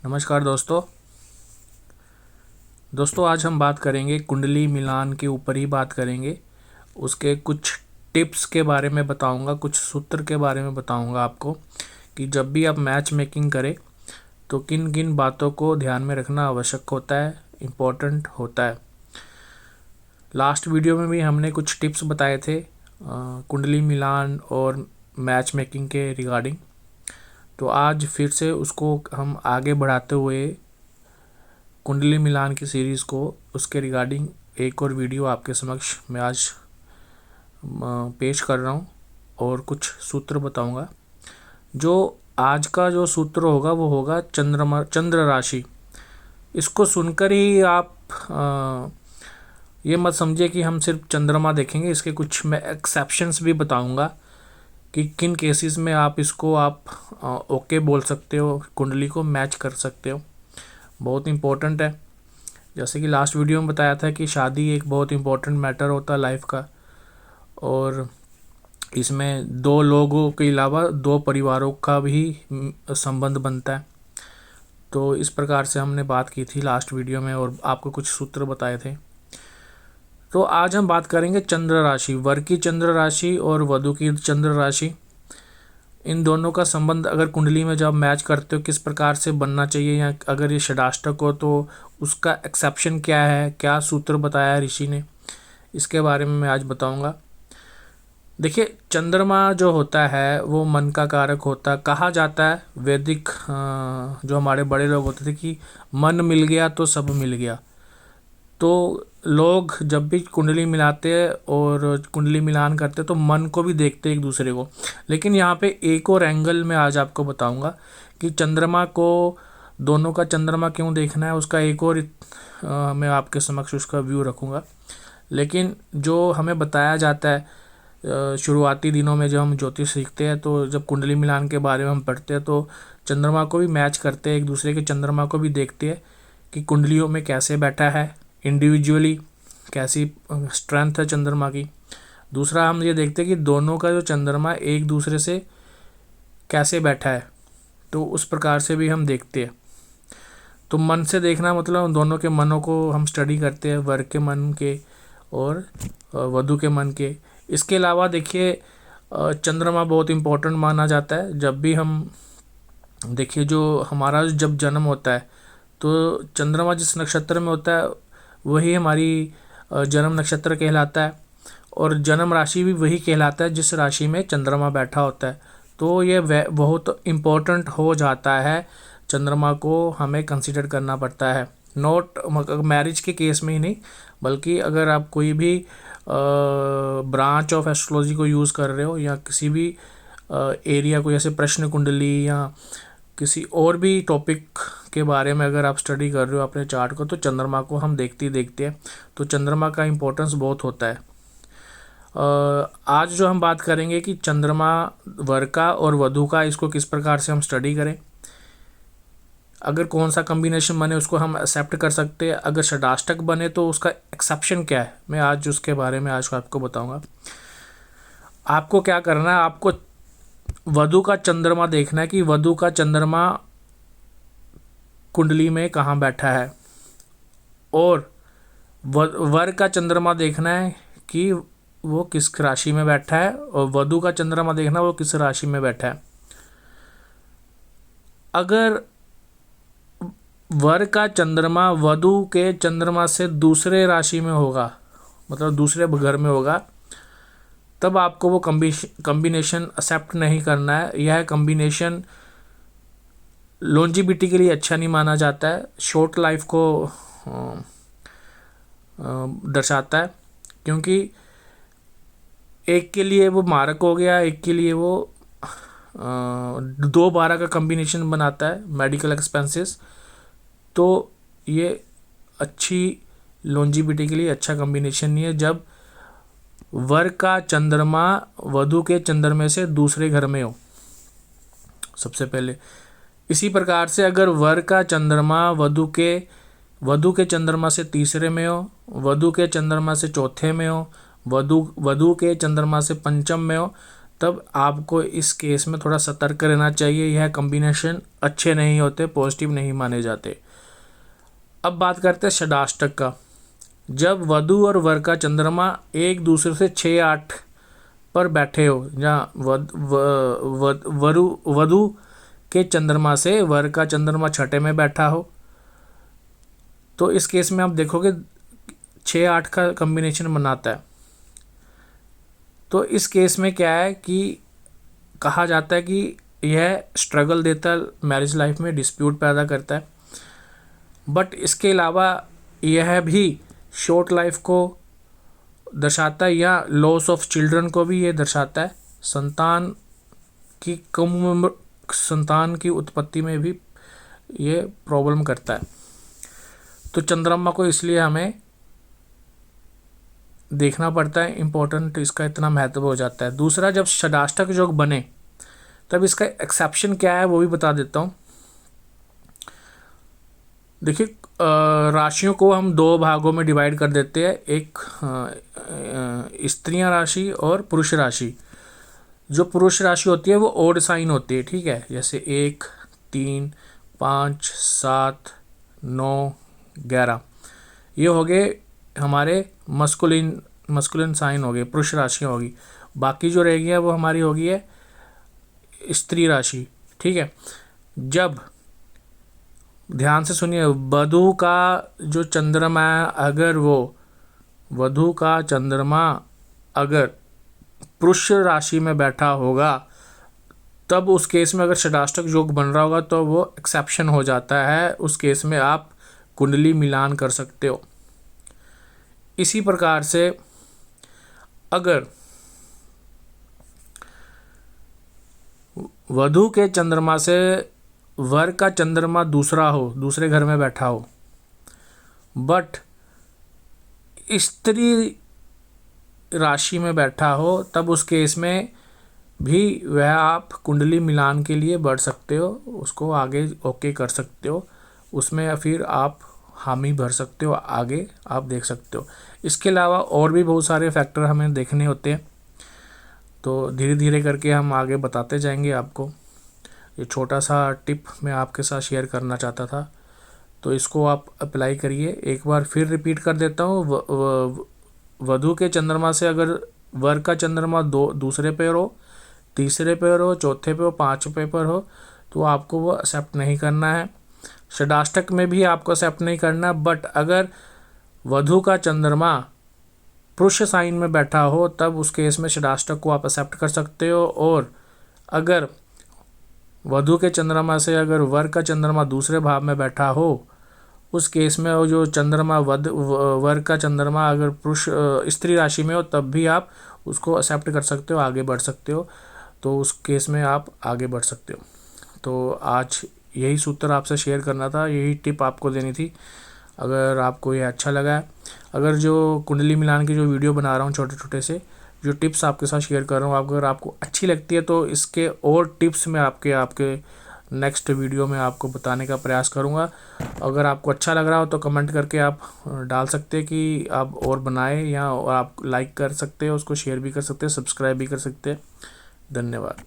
नमस्कार दोस्तों आज हम बात करेंगे कुंडली मिलान के ऊपर ही बात करेंगे। उसके कुछ टिप्स के बारे में बताऊंगा, कुछ सूत्र के बारे में बताऊंगा आपको कि जब भी आप मैच मेकिंग करें तो किन किन बातों को ध्यान में रखना आवश्यक होता है, इम्पोर्टेंट होता है। लास्ट वीडियो में भी हमने कुछ टिप्स बताए थे कुंडली मिलान और मैच मेकिंग के रिगार्डिंग। तो आज फिर से उसको हम आगे बढ़ाते हुए कुंडली मिलान की सीरीज़ को उसके रिगार्डिंग एक और वीडियो आपके समक्ष मैं आज पेश कर रहा हूँ और कुछ सूत्र बताऊँगा। जो आज का जो सूत्र होगा वो होगा चंद्र राशि। इसको सुनकर ही आप ये मत समझिए कि हम सिर्फ चंद्रमा देखेंगे, इसके कुछ मैं एक्सेप्शंस भी बताऊँगा कि किन केसेस में आप इसको ओके बोल सकते हो, कुंडली को मैच कर सकते हो। बहुत इम्पोर्टेंट है। जैसे कि लास्ट वीडियो में बताया था कि शादी एक बहुत इम्पोर्टेंट मैटर होता है लाइफ का, और इसमें दो लोगों के अलावा दो परिवारों का भी संबंध बनता है। तो इस प्रकार से हमने बात की थी लास्ट वीडियो में और आपको कुछ सूत्र बताए थे। तो आज हम बात करेंगे चंद्र राशि, वर की चंद्र राशि और वधु की चंद्र राशि। इन दोनों का संबंध अगर कुंडली में जब मैच करते हो किस प्रकार से बनना चाहिए, या अगर ये षडाष्टक हो तो उसका एक्सेप्शन क्या है, क्या सूत्र बताया है ऋषि ने, इसके बारे में मैं आज बताऊंगा। देखिए, चंद्रमा जो होता है वो मन का कारक होता है। कहा जाता है वैदिक जो हमारे बड़े लोग होते थे कि मन मिल गया तो सब मिल गया। तो लोग जब भी कुंडली मिलाते हैं और कुंडली मिलान करते हैं तो मन को भी देखते हैं एक दूसरे को। लेकिन यहाँ पे एक और एंगल में आज आपको बताऊंगा कि चंद्रमा को, दोनों का चंद्रमा क्यों देखना है, उसका एक और मैं आपके समक्ष उसका व्यू रखूँगा। लेकिन जो हमें बताया जाता है शुरुआती दिनों में जब हम ज्योतिष सीखते हैं तो जब कुंडली मिलान के बारे में हम पढ़ते हैं तो चंद्रमा को भी मैच करते हैं, एक दूसरे के चंद्रमा को भी देखते हैं कि कुंडलियों में कैसे बैठा है, इंडिविजुअली कैसी स्ट्रेंथ है चंद्रमा की। दूसरा हम ये देखते हैं कि दोनों का जो चंद्रमा एक दूसरे से कैसे बैठा है, तो उस प्रकार से भी हम देखते हैं। तो मन से देखना मतलब दोनों के मनों को हम स्टडी करते हैं, वर के मन के और वधु के मन के। इसके अलावा देखिए चंद्रमा बहुत इम्पोर्टेंट माना जाता है। जब भी हम देखिए जो हमारा जब जन्म होता है तो चंद्रमा जिस नक्षत्र में होता है वही हमारी जन्म नक्षत्र कहलाता है, और जन्म राशि भी वही कहलाता है जिस राशि में चंद्रमा बैठा होता है। तो ये बहुत इम्पोर्टेंट हो जाता है, चंद्रमा को हमें कंसीडर करना पड़ता है। नोट मैरिज के केस में ही नहीं, बल्कि अगर आप कोई भी ब्रांच ऑफ एस्ट्रोलॉजी को यूज़ कर रहे हो या किसी भी एरिया को, जैसे प्रश्न कुंडली या किसी और भी टॉपिक के बारे में अगर आप स्टडी कर रहे हो अपने चार्ट को, तो चंद्रमा को हम देखते ही देखते हैं। तो चंद्रमा का इम्पोर्टेंस बहुत होता है। आज जो हम बात करेंगे कि चंद्रमा वर का और वधु का, इसको किस प्रकार से हम स्टडी करें, अगर कौन सा कॉम्बिनेशन बने उसको हम एक्सेप्ट कर सकते हैं, अगर षडाष्टक बने तो उसका एक्सेप्शन क्या है, मैं आज उसके बारे में आज आपको बताऊंगा। आपको क्या करना है, आपको वधु का चंद्रमा देखना है कि वधु का चंद्रमा कुंडली में कहाँ बैठा है, और वर का चंद्रमा देखना है कि वो किस राशि में बैठा है, और वधु का चंद्रमा देखना है वो किस राशि में बैठा है। अगर वर का चंद्रमा वधु के चंद्रमा से दूसरे राशि में होगा, मतलब दूसरे घर में होगा, तब आपको वो कॉम्बिनेशन एक्सेप्ट नहीं करना है। यह कॉम्बिनेशन लॉन्जिविटी के लिए अच्छा नहीं माना जाता है, शॉर्ट लाइफ को दर्शाता है, क्योंकि एक के लिए वो मारक हो गया, एक के लिए वो 2-12 का कॉम्बिनेशन बनाता है मेडिकल एक्सपेंसेस। तो ये अच्छी लॉन्जिविटी के लिए अच्छा कॉम्बिनेशन नहीं है जब वर का चंद्रमा वधु के चंद्रमा से दूसरे घर में हो, सबसे पहले। इसी प्रकार से अगर वर का चंद्रमा वधु के चंद्रमा से तीसरे में हो, वधु के चंद्रमा से चौथे में हो, वधु के चंद्रमा से पंचम में हो, तब आपको इस केस में थोड़ा सतर्क रहना चाहिए। यह कॉम्बिनेशन अच्छे नहीं होते, पॉजिटिव नहीं माने जाते। अब बात करते हैं षडाष्टक का। जब वधु और वर का चंद्रमा एक दूसरे से 6-8 पर बैठे हो, जहाँ वधु के चंद्रमा से वर का चंद्रमा छठे में बैठा हो, तो इस केस में आप देखोगे 6-8 का कॉम्बिनेशन बनाता है। तो इस केस में क्या है कि कहा जाता है कि यह स्ट्रगल देता है, मैरिज लाइफ में डिस्प्यूट पैदा करता है। बट इसके अलावा यह भी शॉर्ट लाइफ को दर्शाता है, या लॉस ऑफ चिल्ड्रन को भी ये दर्शाता है। संतान की उत्पत्ति में भी ये प्रॉब्लम करता है। तो चंद्रमा को इसलिए हमें देखना पड़ता है, इम्पोर्टेंट, इसका इतना महत्व हो जाता है। दूसरा, जब षडाष्टक योग बने तब इसका एक्सेप्शन क्या है वो भी बता देता हूँ। देखिए, राशियों को हम 2 भागों में डिवाइड कर देते हैं, एक स्त्रियां राशि और पुरुष राशि। जो पुरुष राशि होती है वो ओड साइन होती है, ठीक है, जैसे 1, 3, 5, 7, 9, 11, ये हो गए हमारे मस्कुलिन साइन हो गए, पुरुष राशियाँ होगी। बाकी जो रहेगी है वो हमारी होगी है स्त्री राशि, ठीक है। जब ध्यान से सुनिए, वधु का जो चंद्रमा है, अगर वो वधु का चंद्रमा अगर पुरुष राशि में बैठा होगा, तब उस केस में अगर षडाष्टक योग बन रहा होगा तो वो एक्सेप्शन हो जाता है। उस केस में आप कुंडली मिलान कर सकते हो। इसी प्रकार से अगर वधु के चंद्रमा से वर का चंद्रमा दूसरा हो, दूसरे घर में बैठा हो, बट स्त्री राशि में बैठा हो, तब उस केस में भी वह आप कुंडली मिलान के लिए बढ़ सकते हो, उसको आगे ओके कर सकते हो, उसमें फिर आप हामी भर सकते हो, आगे आप देख सकते हो। इसके अलावा और भी बहुत सारे फैक्टर हमें देखने होते हैं, तो धीरे धीरे करके हम आगे बताते जाएंगे आपको। ये छोटा सा टिप मैं आपके साथ शेयर करना चाहता था, तो इसको आप अप्लाई करिए। एक बार फिर रिपीट कर देता हूँ, वधु के चंद्रमा से अगर वर का चंद्रमा दूसरे पे हो, तीसरे पे हो, चौथे पे हो, पाँचवें पर हो, तो आपको वो एक्सेप्ट नहीं करना है। षडाष्टक में भी आपको एक्सेप्ट नहीं करना। बट अगर वधु का चंद्रमा पुरुष साइन में बैठा हो, तब उस केस में षडाष्टक को आप एक्सेप्ट कर सकते हो। और अगर वधु के चंद्रमा से अगर वर का चंद्रमा दूसरे भाव में बैठा हो, उस केस में वो जो चंद्रमा वर का चंद्रमा अगर पुरुष स्त्री राशि में हो, तब भी आप उसको एक्सेप्ट कर सकते हो, आगे बढ़ सकते हो। तो उस केस में आप आगे बढ़ सकते हो। तो आज यही सूत्र आपसे शेयर करना था, यही टिप आपको देनी थी। अगर आपको ये अच्छा लगा है, अगर जो कुंडली मिलान की जो वीडियो बना रहा हूँ, छोटे छोटे से जो टिप्स आपके साथ शेयर कर रहा हूँ, अगर आपको अच्छी लगती है तो इसके और टिप्स में आपके नेक्स्ट वीडियो में आपको बताने का प्रयास करूँगा। अगर आपको अच्छा लग रहा हो तो कमेंट करके आप डाल सकते हैं कि आप और बनाएं, या आप लाइक कर सकते हैं, उसको शेयर भी कर सकते हैं, सब्सक्राइब भी कर सकते हैं। धन्यवाद।